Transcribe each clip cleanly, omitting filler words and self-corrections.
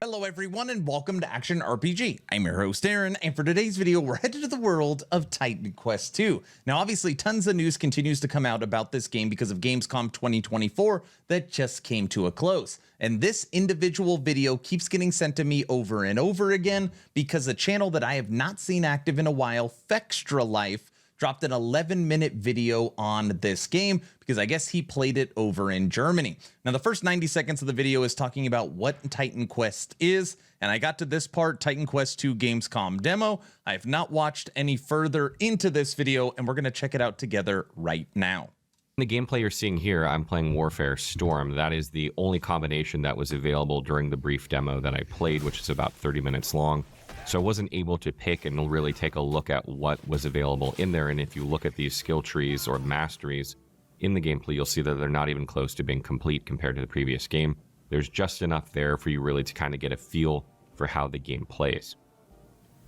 Hello everyone and welcome to Action RPG. I'm your host Aaron, and for today's video we're headed to the world of Titan Quest II. Now obviously tons of news continues to come out about this game because of Gamescom 2024 that just came to a close. And this individual video keeps getting sent to me over and over again because a channel that I have not seen active in a while, Fextra Life, dropped an 11-minute video on this game because I guess he played it over in Germany. Now, the first 90 seconds of the video is talking about what Titan Quest is, and I got to this part, Titan Quest II Gamescom demo. I have not watched any further into this video, and we're going to check it out together right now. The gameplay you're seeing here, I'm playing Warfare Storm. That is the only combination that was available during the brief demo that I played, which is about 30 minutes long. So I wasn't able to pick and really take a look at what was available in there. And if you look at these skill trees or masteries in the gameplay, you'll see that they're not even close to being complete compared to the previous game. There's just enough there for you really to kind of get a feel for how the game plays.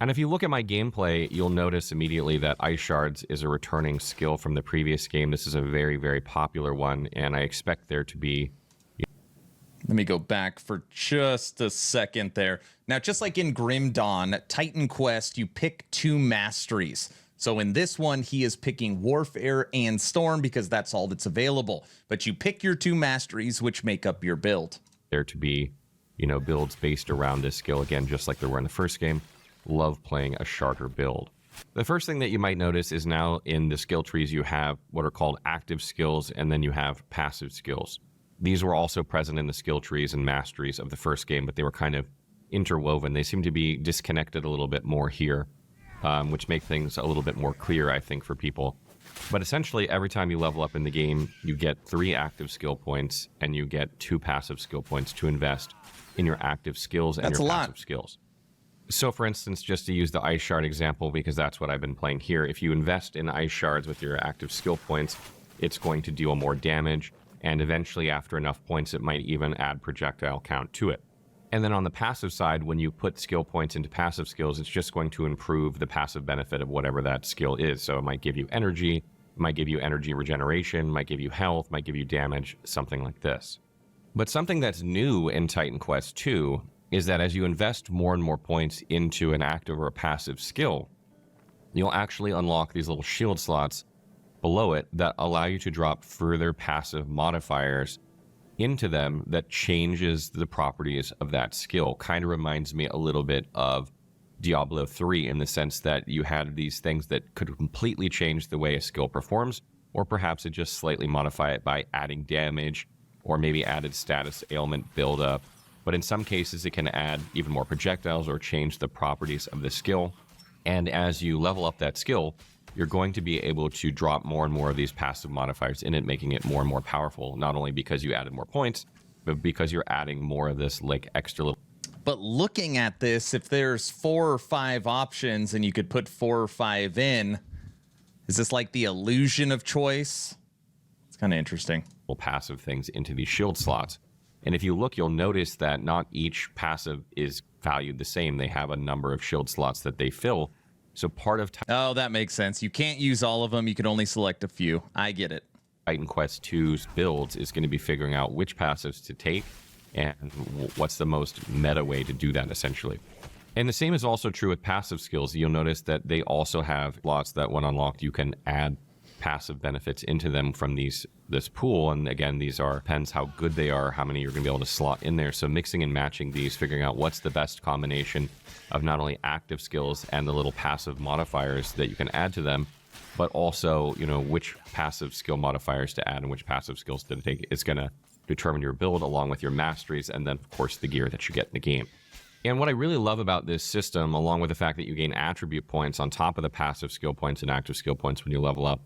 And if you look at my gameplay, you'll notice immediately that Ice Shards is a returning skill from the previous game. This is a very, very popular one, and I expect there to be... Let me go back for just a second there. Now, just like in Grim Dawn, Titan Quest, you pick two masteries. So in this one, he is picking Warfare and Storm because that's all that's available. But you pick your two masteries, which make up your build. There to be, builds based around this skill, again, just like there were in the first game. Love playing a Charter build. The first thing that you might notice is now in the skill trees, you have what are called active skills, and then you have passive skills. These were also present in the skill trees and masteries of the first game, but they were kind of interwoven. They seem to be disconnected a little bit more here, which make things a little bit more clear, I think, for people. But essentially, every time you level up in the game, you get 3 active skill points, and you get 2 passive skill points to invest in your active skills and your passive skills. So, for instance, just to use the Ice Shard example, because that's what I've been playing here, if you invest in Ice Shards with your active skill points, it's going to deal more damage. And eventually, after enough points, it might even add projectile count to it. And then on the passive side, when you put skill points into passive skills, it's just going to improve the passive benefit of whatever that skill is. So it might give you energy, it might give you energy regeneration, might give you health, might give you damage, something like this. But something that's new in Titan Quest II is that as you invest more and more points into an active or a passive skill, you'll actually unlock these little shield slots below it that allow you to drop further passive modifiers into them that changes the properties of that skill. Kind of reminds me a little bit of Diablo 3 in the sense that you had these things that could completely change the way a skill performs, or perhaps it just slightly modify it by adding damage or maybe added status ailment buildup. But in some cases, it can add even more projectiles or change the properties of the skill. And as you level up that skill, you're going to be able to drop more and more of these passive modifiers in it, making it more and more powerful, not only because you added more points, but because you're adding more of this like extra little... But looking at this, if there's 4 or 5 options and you could put 4 or 5 in, is this like the illusion of choice? It's kind of interesting. Passive things into these shield slots. And if you look, you'll notice that not each passive is valued the same. They have a number of shield slots that they fill. So part of... Oh, that makes sense. You can't use all of them. You can only select a few. I get it. Titan Quest II's builds is going to be figuring out which passives to take and what's the most meta way to do that, essentially. And the same is also true with passive skills. You'll notice that they also have slots that, when unlocked, you can add passive benefits into them from this pool. And again, these depends how good they are, how many you're going to be able to slot in there. So mixing and matching these, figuring out what's the best combination of not only active skills and the little passive modifiers that you can add to them, but also, which passive skill modifiers to add and which passive skills to take is going to determine your build along with your masteries and then, of course, the gear that you get in the game. And what I really love about this system, along with the fact that you gain attribute points on top of the passive skill points and active skill points when you level up,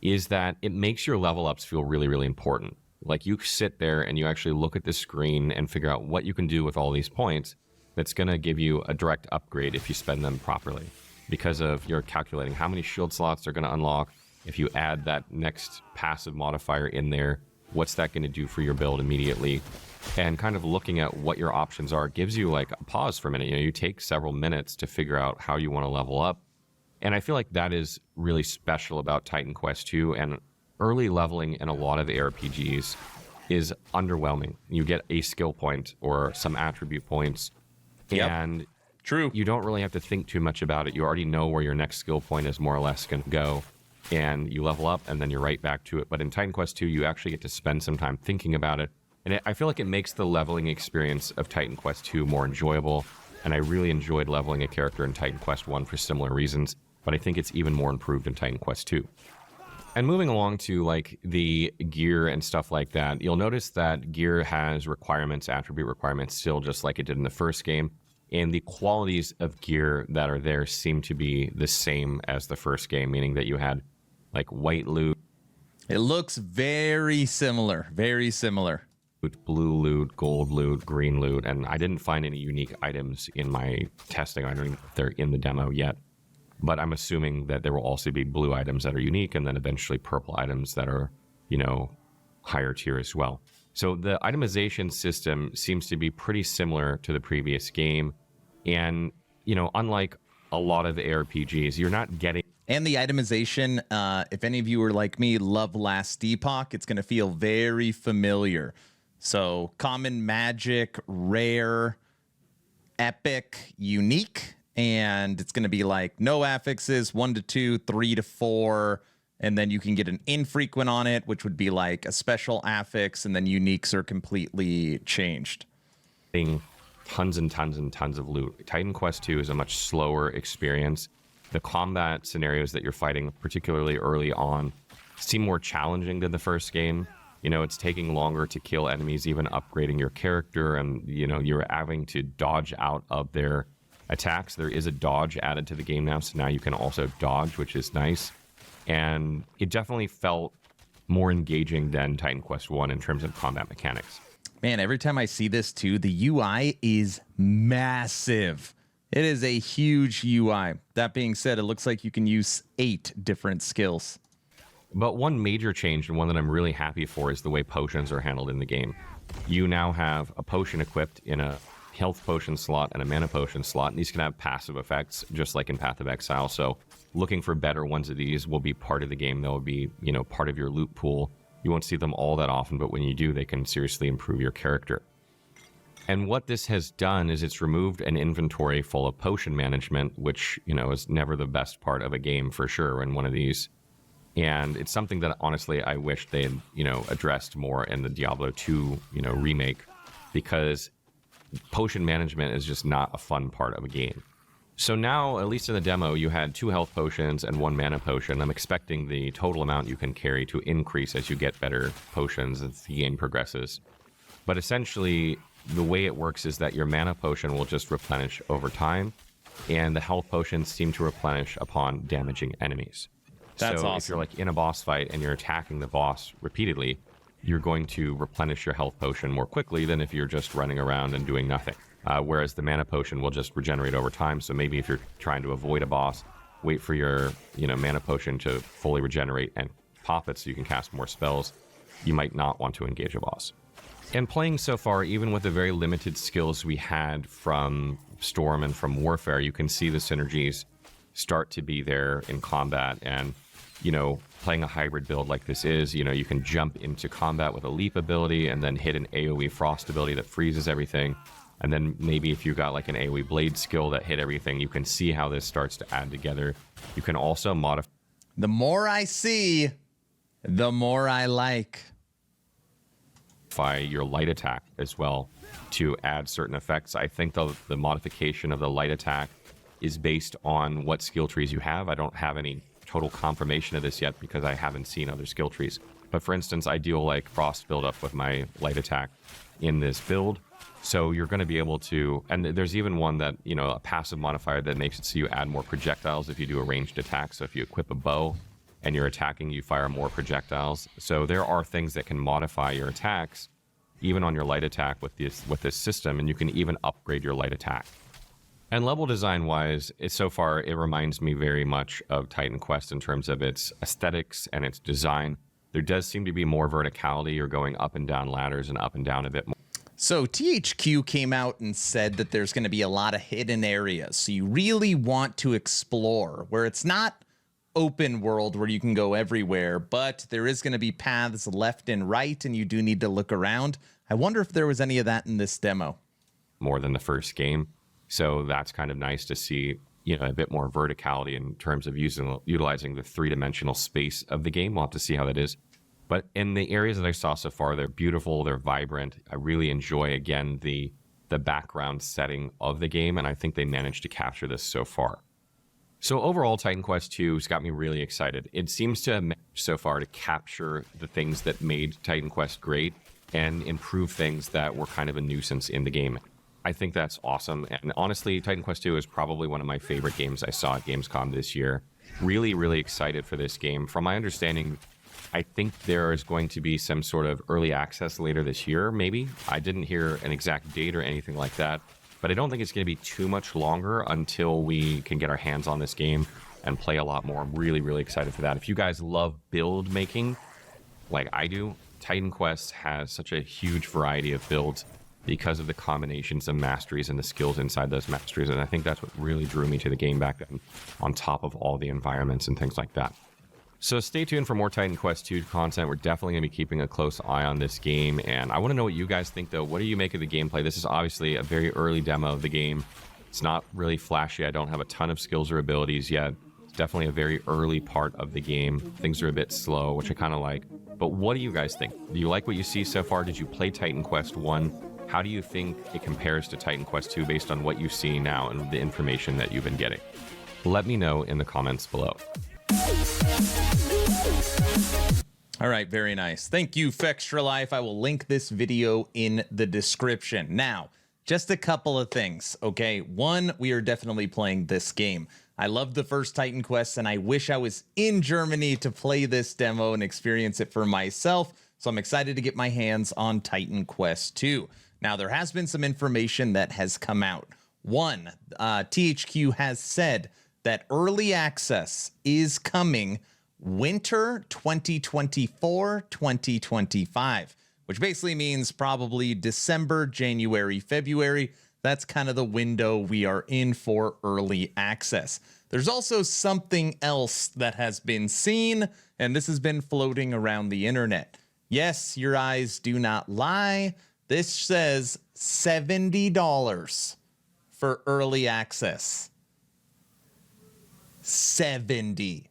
is that it makes your level ups feel really, really important. Like you sit there and you actually look at the screen and figure out what you can do with all these points that's going to give you a direct upgrade if you spend them properly. Because of you're calculating how many shield slots they're going to unlock. If you add that next passive modifier in there, what's that going to do for your build immediately? And kind of looking at what your options are gives you like a pause for a minute. You take several minutes to figure out how you want to level up. And I feel like that is really special about Titan Quest II, and early leveling in a lot of ARPGs is underwhelming. You get a skill point or some attribute points, and true. You don't really have to think too much about it. You already know where your next skill point is more or less going to go, and you level up, and then you're right back to it. But in Titan Quest 2, you actually get to spend some time thinking about it, and I feel like it makes the leveling experience of Titan Quest 2 more enjoyable, and I really enjoyed leveling a character in Titan Quest 1 for similar reasons, but I think it's even more improved in Titan Quest 2. And moving along to like the gear and stuff like that, you'll notice that gear has requirements, attribute requirements, still just like it did in the first game. And the qualities of gear that are there seem to be the same as the first game, meaning that you had like white loot. It looks very similar, very similar. Blue loot, gold loot, green loot, and I didn't find any unique items in my testing. I don't know if they're in the demo yet. But I'm assuming that there will also be blue items that are unique and then eventually purple items that are, you know, higher tier as well. So the itemization system seems to be pretty similar to the previous game. And, you know, unlike a lot of ARPGs, you're not getting... And the itemization, if any of you are like me, love Last Epoch, it's going to feel very familiar. So common, magic, rare, epic, unique. And it's going to be like no affixes, 1 to 2, 3 to 4. And then you can get an infrequent on it, which would be like a special affix. And then uniques are completely changed. Tons and tons and tons of loot. Titan Quest 2 is a much slower experience. The combat scenarios that you're fighting, particularly early on, seem more challenging than the first game. You know, it's taking longer to kill enemies, even upgrading your character. And, you know, you're having to dodge out of their attacks. There is a dodge added to the game now, so now you can also dodge, which is nice. And it definitely felt more engaging than Titan Quest 1 in terms of combat mechanics. Man, every time I see this too, the UI is massive. It is a huge UI. That being said, it looks like you can use 8 different skills. But one major change, and one that I'm really happy for, is the way potions are handled in the game. You now have a potion equipped in a health potion slot and a mana potion slot, and these can have passive effects just like in Path of Exile. So looking for better ones of these will be part of the game. They'll be, you know, part of your loot pool. You won't see them all that often, but when you do, they can seriously improve your character. And what this has done is it's removed an inventory full of potion management, which, you know, is never the best part of a game for sure in one of these. And it's something that honestly I wish they had, you know, addressed more in the Diablo 2, you know, remake, because potion management is just not a fun part of a game. So now, at least in the demo, you had 2 health potions and 1 mana potion. I'm expecting the total amount you can carry to increase as you get better potions as the game progresses. But essentially, the way it works is that your mana potion will just replenish over time, and the health potions seem to replenish upon damaging enemies. That's so awesome. If you're like in a boss fight and you're attacking the boss repeatedly, you're going to replenish your health potion more quickly than if you're just running around and doing nothing. Whereas the mana potion will just regenerate over time. So maybe if you're trying to avoid a boss, wait for your, you know, mana potion to fully regenerate and pop it so you can cast more spells. You might not want to engage a boss. And playing so far, even with the very limited skills we had from Storm and from Warfare, you can see the synergies start to be there in combat. And, you know, playing a hybrid build like this is, you know, you can jump into combat with a leap ability and then hit an AoE frost ability that freezes everything. And then maybe if you got like an AoE blade skill that hit everything, you can see how this starts to add together. You can also modify. The more I see, the more I like. Your light attack as well to add certain effects. I think the modification of the light attack is based on what skill trees you have. I don't have any total confirmation of this yet because I haven't seen other skill trees. But for instance, I deal like frost buildup with my light attack in this build. So you're going to be able to, and there's even one that, you know, a passive modifier that makes it so you add more projectiles if you do a ranged attack. So if you equip a bow and you're attacking, you fire more projectiles. So there are things that can modify your attacks, even on your light attack with this system, and you can even upgrade your light attack. And level design wise, so far it reminds me very much of Titan Quest in terms of its aesthetics and its design. There does seem to be more verticality. You're going up and down ladders and up and down a bit more. So THQ came out and said that there's going to be a lot of hidden areas. So you really want to explore where it's not open world where you can go everywhere, but there is going to be paths left and right, and you do need to look around. I wonder if there was any of that in this demo. More than the first game. So that's kind of nice to see, you know, a bit more verticality in terms of utilizing the three-dimensional space of the game. We'll have to see how that is. But in the areas that I saw so far, they're beautiful, they're vibrant. I really enjoy, again, the background setting of the game, and I think they managed to capture this so far. So overall, Titan Quest II has got me really excited. It seems to have managed so far to capture the things that made Titan Quest great and improve things that were kind of a nuisance in the game. I think that's awesome. And honestly, Titan Quest II is probably one of my favorite games I saw at Gamescom this year. Really, really excited for this game. From my understanding, I think there is going to be some sort of early access later this year, maybe. I didn't hear an exact date or anything like that, but I don't think it's going to be too much longer until we can get our hands on this game and play a lot more. I'm really, really excited for that. If you guys love build making like I do, Titan Quest has such a huge variety of builds because of the combinations of masteries and the skills inside those masteries. And I think that's what really drew me to the game back then, on top of all the environments and things like that. So stay tuned for more Titan Quest II content. We're definitely going to be keeping a close eye on this game. And I want to know what you guys think, though. What do you make of the gameplay? This is obviously a very early demo of the game. It's not really flashy. I don't have a ton of skills or abilities yet. It's definitely a very early part of the game. Things are a bit slow, which I kind of like. But what do you guys think? Do you like what you see so far? Did you play Titan Quest 1? How do you think it compares to Titan Quest 2 based on what you see now and the information that you've been getting? Let me know in the comments below. All right, very nice. Thank you, Fextra Life. I will link this video in the description. Now, just a couple of things, okay? One, we are definitely playing this game. I loved the first Titan Quest, and I wish I was in Germany to play this demo and experience it for myself. So I'm excited to get my hands on Titan Quest 2. Now, there has been some information that has come out. One, THQ has said that early access is coming winter 2024-2025, which basically means probably December, January, February. That's kind of the window we are in for early access. There's also something else that has been seen, and this has been floating around the internet. Yes, your eyes do not lie. This says $70 for early access. 70.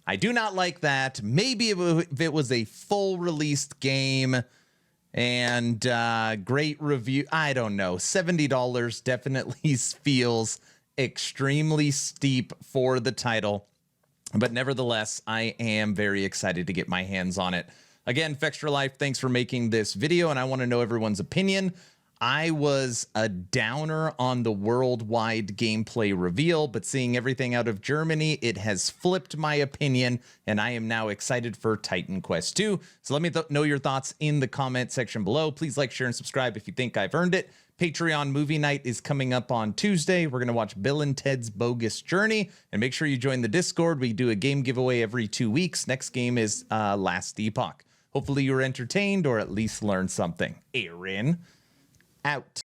I do not like that. Maybe if it was a full released game and great review, I don't know. $70 definitely feels extremely steep for the title. But nevertheless, I am very excited to get my hands on it. Again, Fextra Life, thanks for making this video, and I want to know everyone's opinion. I was a downer on the worldwide gameplay reveal, but seeing everything out of Germany, it has flipped my opinion, and I am now excited for Titan Quest 2. So let me know your thoughts in the comment section below. Please like, share, and subscribe if you think I've earned it. Patreon movie night is coming up on Tuesday. We're going to watch Bill and Ted's Bogus Journey, and make sure you join the Discord. We do a game giveaway every 2 weeks. Next game is Last Epoch. Hopefully you were entertained or at least learned something. Aaron, out.